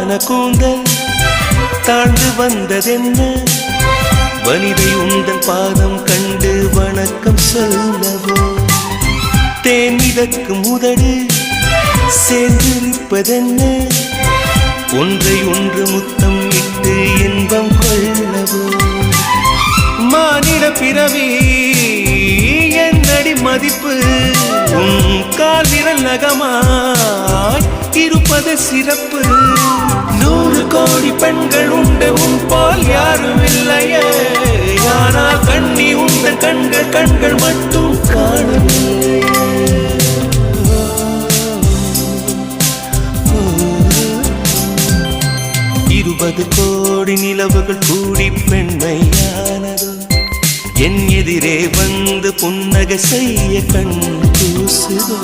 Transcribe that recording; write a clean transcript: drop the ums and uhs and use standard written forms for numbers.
அழகான கூந்தல் தாழ்ந்து வந்ததென்ன வனிதை உந்தன் பாதம் கண்டு வணக்கம் சொல்லவோ தேன் மிதக்கும் உதடு சேர்ந்திருப்பதென்ன ஒன்றை ஒன்று முத்தம் இட்டு இன்பம் கொள்ளவோ மானிட பிறவி என்னடி மதிப்பு உன் கால் விரல் நகமாய் இருப்பது சிறப்பு 100 கோடி பெண்கள் உண்டு உன் பால் யாரும் இல்லையே ஆனால் கண்ணி உந்தன் கண்கள் மட்டும் காணவில்லை 20 கோடி நிலவுகள் கூடி பெண்மையானதோ என் எதிரே வந்து புன்னகை செய்ய கண் கூசுதோ